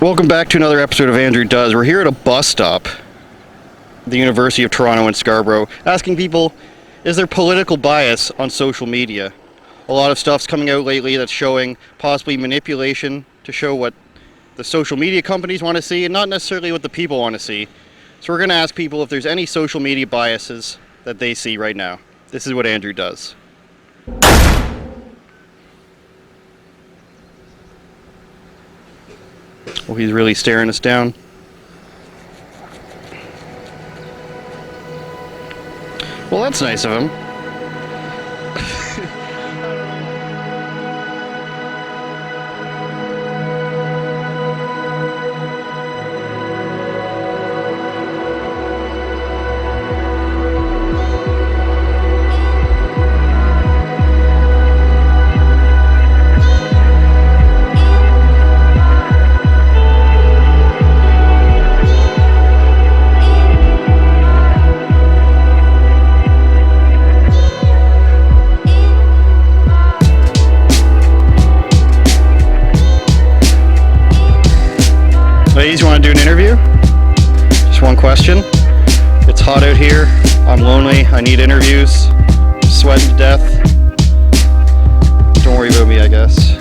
Welcome back to another episode of Andrew Does. We're here at a bus stop, the University of Toronto in Scarborough, asking people, is there political bias on social media? A lot of stuff's coming out lately that's showing possibly manipulation to show what the social media companies want to see and not necessarily what the people want to see. So we're going to ask people if there's any social media biases that they see right now. This is what Andrew does. Well, he's really staring us down. Well, that's nice of him. Ladies, you want to do an interview? Just one question. It's hot out here. I'm lonely. I need interviews. Sweating to death. Don't worry about me, I guess.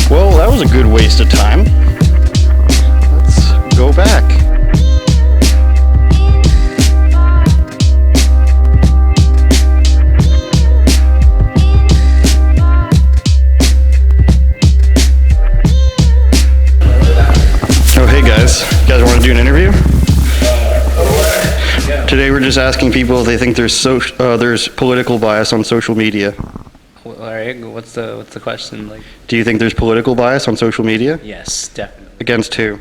Well, that was a good waste of time. Let's go back. Oh, hey guys. You guys want to do an interview? Today we're just asking people if they think there's political bias on social media. Well, all right. What's the question? Like, Do you think there's political bias on social media? yes, definitely. Against who?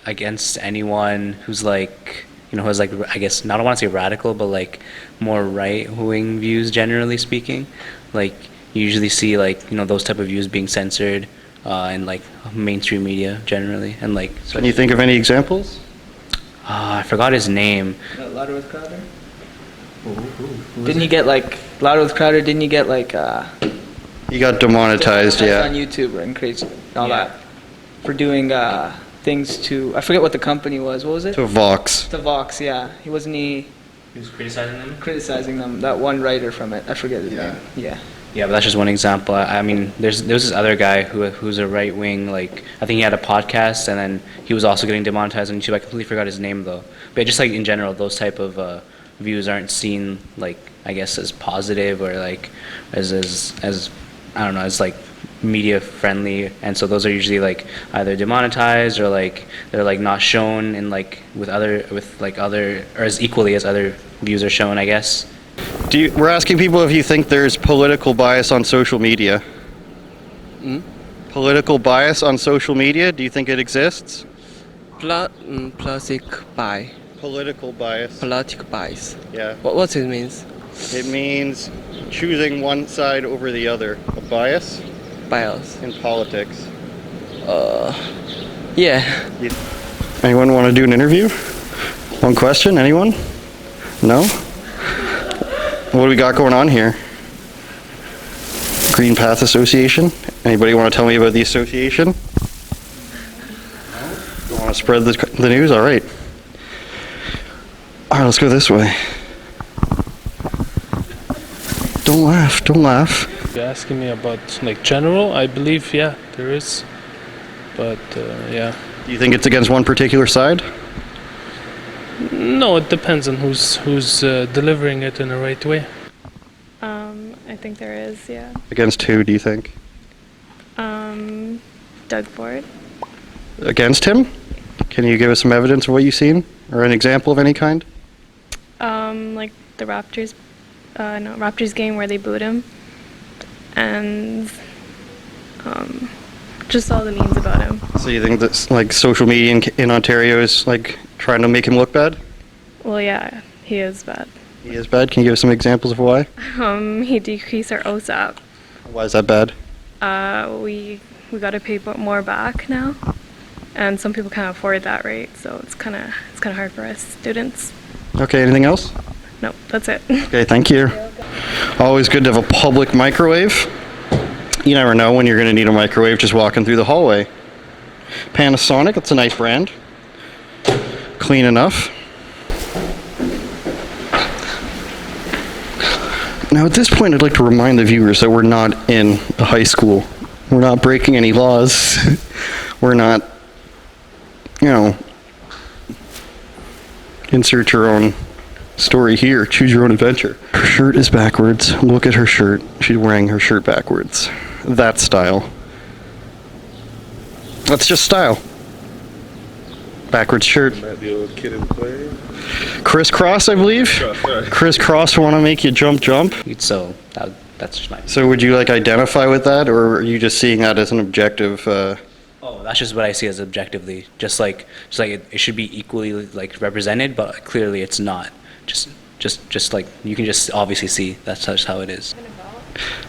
Against anyone who's like, who has like, I guess, not I don't want to say radical, but like more right-wing views, generally speaking. Like, you usually see like, those type of views being censored in like mainstream media generally, and like. So Can you think of any examples? I forgot his name. Louder with Crowder? Didn't you get like Louder with Crowder? Didn't you get like He got demonetized, on yeah. YouTube and crazy and all Yeah. that for doing things to, I forget what the company was. What was it? To Vox. To Vox. Yeah, he wasn't He was criticizing them. that one writer from it. I forget his Yeah. name. Yeah. Yeah, but that's just one example. I mean, there's this other guy who's a right wing, like I think he had a podcast, and then he was also getting demonetized on YouTube. I completely forgot his name though. But just like in general, those type of views aren't seen like, I guess, as positive or like as I don't know, as like media friendly, and so those are usually like either demonetized or like they're like not shown in like with other or as equally as other views are shown, I guess. We're asking people if you think there's political bias on social media. Political bias on social media? Do you think it exists? Plastic buy. Political bias. Political bias. Yeah. What it means? It means choosing one side over the other. A bias Bias. in politics. Yeah. Anyone want to do an interview? One question? Anyone? No? What do we got going on here? Green Path Association? Anybody want to tell me about the association? No? Want to spread the news? All right. All right, let's go this way. Don't laugh, don't laugh. You're asking me about like general? I believe, yeah, there is. But yeah. Do you think it's against one particular side? No, it depends on who's delivering it in the right way. I think there is, yeah. Against who, do you think? Doug Ford. Against him? Can you give us some evidence of what you've seen? Or an example of any kind? Like the Raptors game where they booed him. And just all the memes about him. So you think that like social media in Ontario is like trying to make him look bad? Well, yeah, he is bad. He is bad? Can you give us some examples of why? He decreased our OSAP. Why is that bad? We got to pay more back now. and some people can't afford that rate, so it's kind of hard for us students. Okay, anything else? No, that's it. Okay, thank you. Always good to have a public microwave. You never know when you're going to need a microwave just walking through the hallway. Panasonic, that's a nice brand. Clean enough. Now at this point I'd like to remind the viewers that we're not in a high school. We're not breaking any laws. We're not, insert your own story here. Choose your own adventure. Her shirt is backwards. Look at her shirt. She's wearing her shirt backwards. That's style. That's just style. Backwards shirt. The old kid in play. Crisscross, I believe. Crisscross want to make you jump. So that's just my. So would you identify with that, or are you just seeing that as an objective? Oh, that's just what I see as objectively. Just like it should be equally represented, but clearly it's not. Just like you can just obviously see that's just how it is.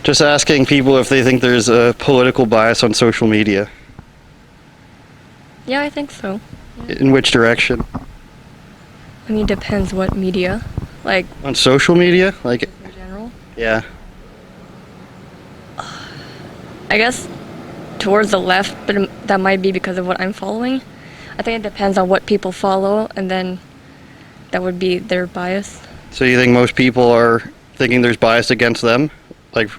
Just asking people if they think there's a political bias on social media. Yeah, I think so. In which direction? I mean, depends what media. Like, On social media? in general. Yeah. I guess towards the left, but that might be because of what I'm following. I think it depends on what people follow, and then that would be their bias. So you think most people are thinking there's bias against them? It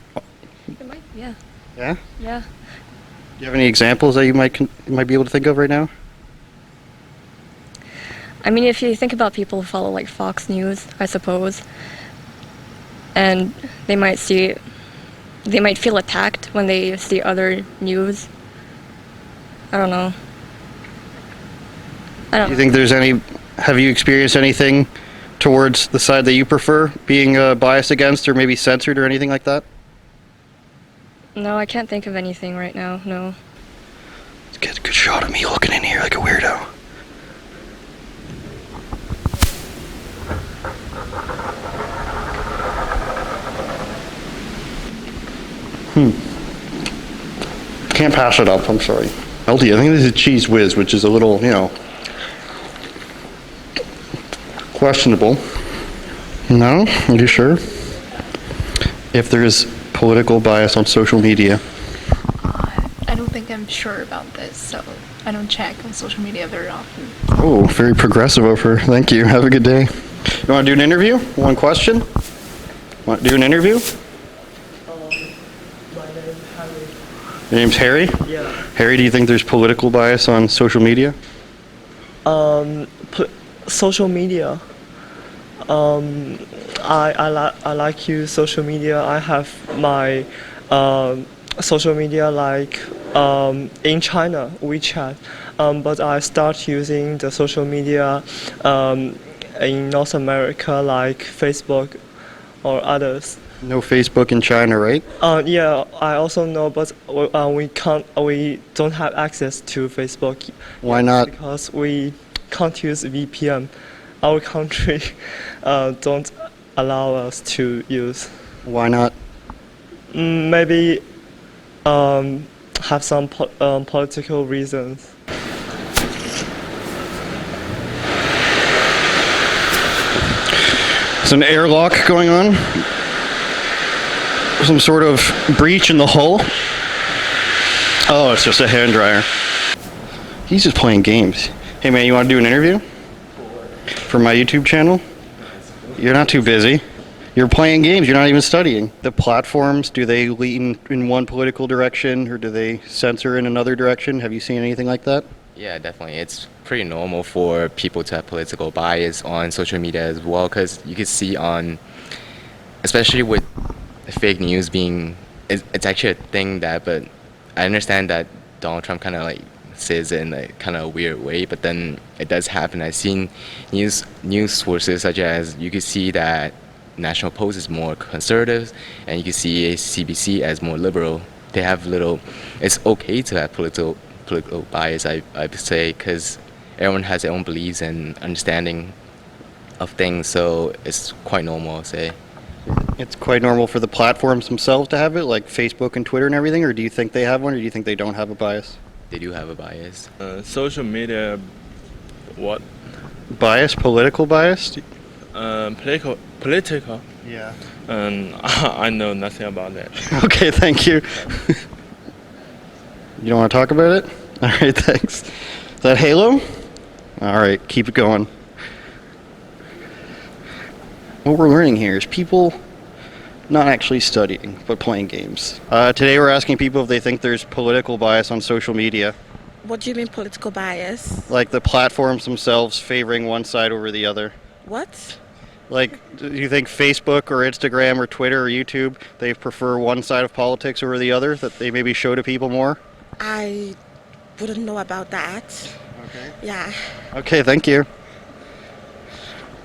might, yeah. Yeah? Yeah. Do you have any examples that you might be able to think of right now? I mean, if you think about people who follow Fox News, I suppose, and they might feel attacked when they see other news. I don't know. Do you think have you experienced anything towards the side that you prefer being biased against or maybe censored or anything like that? No, I can't think of anything right now, no. Let's get a good shot of me looking in here like a weirdo. Can't pass it up, I'm sorry. LD, I think this is Cheese Whiz, which is a little, questionable. No? Are you sure? If there is political bias on social media. I don't think I'm sure about this, so I don't check on social media very often. Oh, very progressive of her. Thank you. Have a good day. You want to do an interview? One question? Want to do an interview? My name is Harry. Your name's Harry? Yeah. Harry, do you think there's political bias on social media? Social media. I like use social media. I have my social media in China, WeChat. But I start using the social media in North America, like Facebook or others. No Facebook in China, right? Yeah, I also know, but we don't have access to Facebook. Why not? Because we can't use VPN. Our country don't allow us to use. Why not? Maybe have some political reasons. There's an airlock going on. Some sort of breach in the hull. Oh, it's just a hand dryer. He's just playing games. Hey man, you want to do an interview? For my YouTube channel? You're not too busy. You're playing games, you're not even studying. The platforms, do they lean in one political direction or do they censor in another direction? Have you seen anything like that? Yeah, definitely. It's pretty normal for people to have political bias on social media as well, because you can see especially with fake news it's actually a thing but I understand that Donald Trump kind of says it in a kind of weird way, but then it does happen. I've seen news sources such as you could see that National Post is more conservative, and you can see CBC as more liberal. They have it's okay to have political bias, I would say, because everyone has their own beliefs and understanding of things, so it's quite normal, I'll say. It's quite normal for the platforms themselves to have it, like Facebook and Twitter and everything, or do you think they have one, or do you think they don't have a bias? they do have a bias. Social media, what? Bias, political bias? Political. Yeah. And I know nothing about that. Okay, thank you. You don't want to talk about it? All right, thanks. Is that Halo? All right, keep it going. What we're learning here is people not actually studying, but playing games. Today we're asking people if they think there's political bias on social media. What do you mean political bias? Like the platforms themselves favoring one side over the other. What? Like, do you think Facebook or Instagram or Twitter or YouTube, they prefer one side of politics over the other, that they maybe show to people more? I wouldn't know about that. Okay. Yeah. Okay, thank you.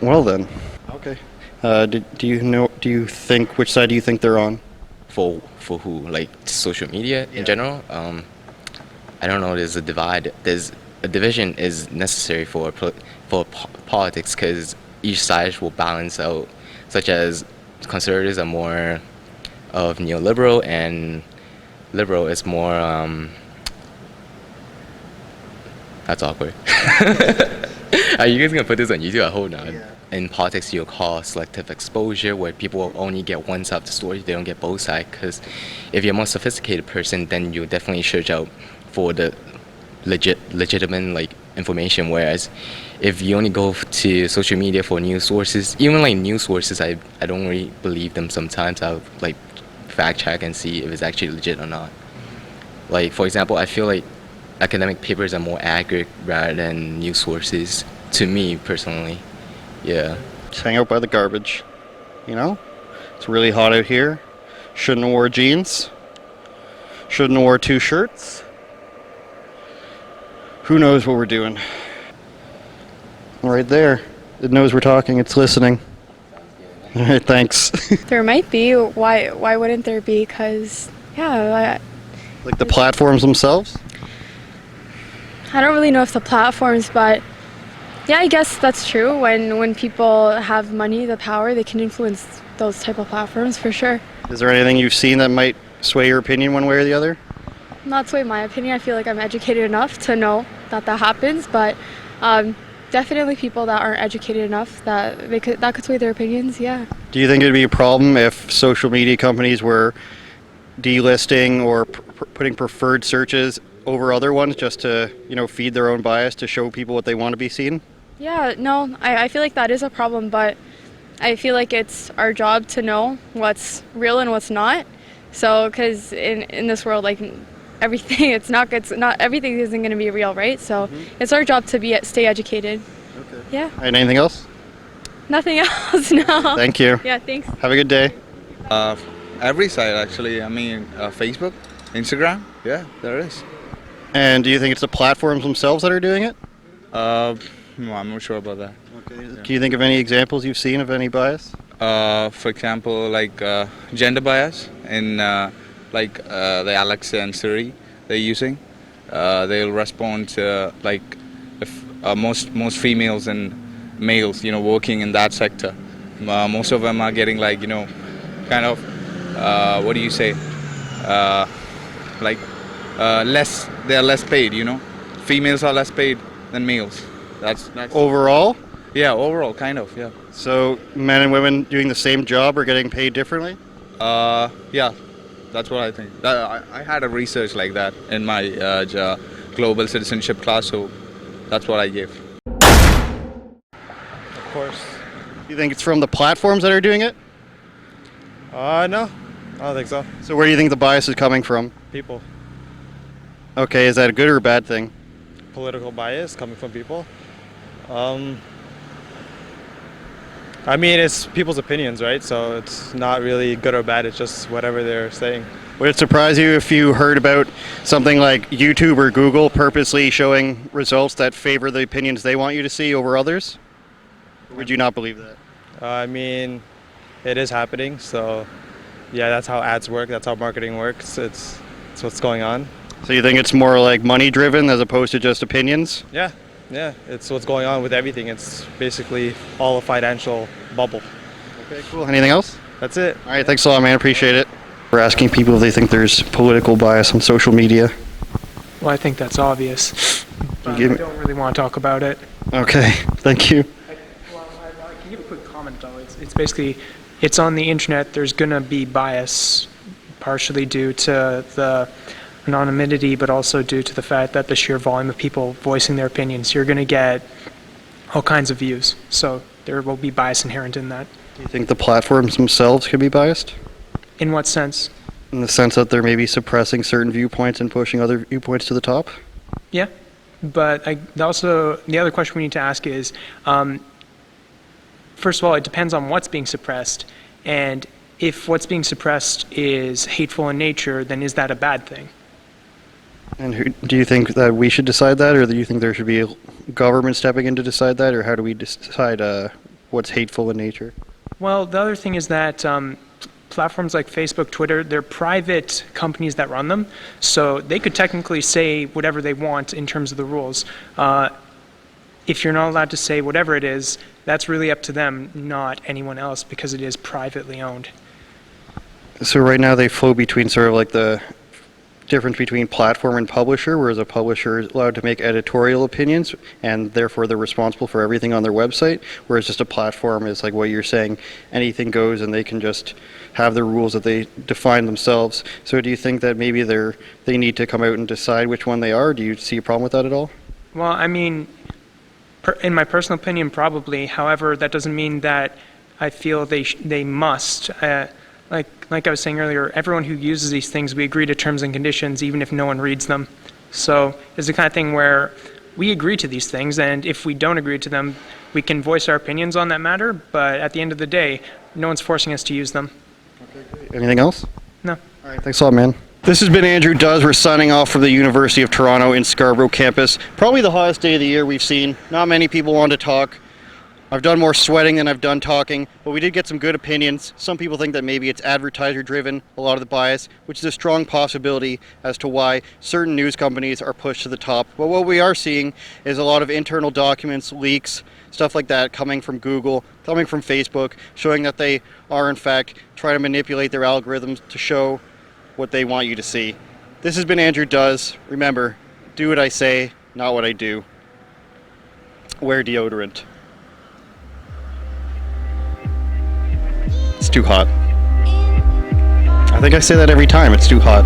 Well then. Okay. Do you think, which side do you think they're on? For who? Like social media in general? I don't know. There's a divide. There's a division is necessary for politics because each side will balance out. Such as conservatives are more of neoliberal and liberal is more. That's awkward. Are you guys gonna put this on YouTube? I hope not. Yeah. In politics, you'll call selective exposure, where people will only get one side of the story, they don't get both sides. Because if you're a more sophisticated person, then you'll definitely search out for the legitimate like information. Whereas if you only go to social media for news sources, even like news sources, I don't really believe them sometimes. I'll like fact check and see if it's actually legit or not. Like for example, I feel like academic papers are more accurate rather than news sources, to me personally. Yeah. Just hang out by the garbage. You know? It's really hot out here. Shouldn't have wore jeans. Shouldn't have wore 2 shirts. Who knows what we're doing? Right there. It knows we're talking. It's listening. All right, thanks. There might be. Why wouldn't there be? Because, yeah. Like the platforms themselves? I don't really know if the platforms, but yeah, I guess that's true. When people have money, the power, they can influence those type of platforms for sure. Is there anything you've seen that might sway your opinion one way or the other? Not sway my opinion. I feel like I'm educated enough to know that happens, but definitely people that aren't educated enough that could sway their opinions. Yeah. Do you think it'd be a problem if social media companies were delisting or putting preferred searches over other ones just to, feed their own bias to show people what they want to be seen? Yeah, no, I feel like that is a problem, but I feel like it's our job to know what's real and what's not. So, because in this world, like everything, it's not everything isn't going to be real, right? So, it's our job to stay educated. Okay. Yeah. All right, anything else? Nothing else, no. Thank you. Yeah, thanks. Have a good day. Every side actually. I mean, Facebook, Instagram. Yeah, there is. And do you think it's the platforms themselves that are doing it? No, I'm not sure about that. Okay. Yeah. Can you think of any examples you've seen of any bias? For example, like gender bias in like the Alexa and Siri they're using. They'll respond to like if most females and males, working in that sector. Most of them are getting like kind of what do you say? Like less. They are less paid. Females are less paid than males. That's overall. Yeah, overall, kind of. Yeah. So men and women doing the same job are getting paid differently? Yeah, that's what I think. I had a research like that in my global citizenship class, so that's what I gave. Of course. You think it's from the platforms that are doing it? No, I don't think so. So where do you think the bias is coming from? People. Okay, is that a good or a bad thing? Political bias coming from people. I mean, it's people's opinions, right? So it's not really good or bad. It's just whatever they're saying. Would it surprise you if you heard about something like YouTube or Google purposely showing results that favor the opinions they want you to see over others? Or would you not believe that? I mean, it is happening. So yeah, that's how ads work. That's how marketing works. It's what's going on. So you think it's more like money driven as opposed to just opinions? Yeah, it's what's going on with everything. It's basically all a financial bubble. Okay, cool. Anything else? That's it. All right, thanks a lot, man. Appreciate it. We're asking people if they think there's political bias on social media. Well, I think that's obvious, but I don't really want to talk about it. Okay, thank you. I can give a quick comment though. It's basically, it's on the internet. There's gonna be bias, partially due to the anonymity, but also due to the fact that the sheer volume of people voicing their opinions. You're gonna get all kinds of views, so there will be bias inherent in that. Do you think the platforms themselves could be biased? In what sense? In the sense that they're maybe suppressing certain viewpoints and pushing other viewpoints to the top? Yeah, but the other question we need to ask is, first of all, it depends on what's being suppressed, and if what's being suppressed is hateful in nature, then is that a bad thing? And do you think that we should decide that, or do you think there should be a government stepping in to decide that, or how do we decide what's hateful in nature? Well, the other thing is that platforms like Facebook, Twitter, they're private companies that run them, so they could technically say whatever they want in terms of the rules. If you're not allowed to say whatever it is, that's really up to them, not anyone else, because it is privately owned. So right now they flow between sort of like the difference between platform and publisher, whereas a publisher is allowed to make editorial opinions and therefore they're responsible for everything on their website, whereas just a platform is like what you're saying, anything goes and they can just have the rules that they define themselves. So do you think that maybe they need to come out and decide which one they are? Do you see a problem with that at all? Well, I mean, in my personal opinion, probably. However, that doesn't mean that I feel they must. Like I was saying earlier, everyone who uses these things, we agree to terms and conditions even if no one reads them. So it's the kind of thing where we agree to these things, and if we don't agree to them, we can voice our opinions on that matter, but at the end of the day, no one's forcing us to use them. Anything else? No. All right, thanks a lot, man. This has been Andrew Duz. We're signing off from the University of Toronto in Scarborough campus. Probably the hottest day of the year we've seen. Not many people want to talk. I've done more sweating than I've done talking, but we did get some good opinions. Some people think that maybe it's advertiser driven, a lot of the bias, which is a strong possibility as to why certain news companies are pushed to the top. But what we are seeing is a lot of internal documents, leaks, stuff like that coming from Google, coming from Facebook, showing that they are in fact trying to manipulate their algorithms to show what they want you to see. This has been Andrew Duz. Remember, do what I say, not what I do. Wear deodorant. It's too hot. I think I say that every time. It's too hot.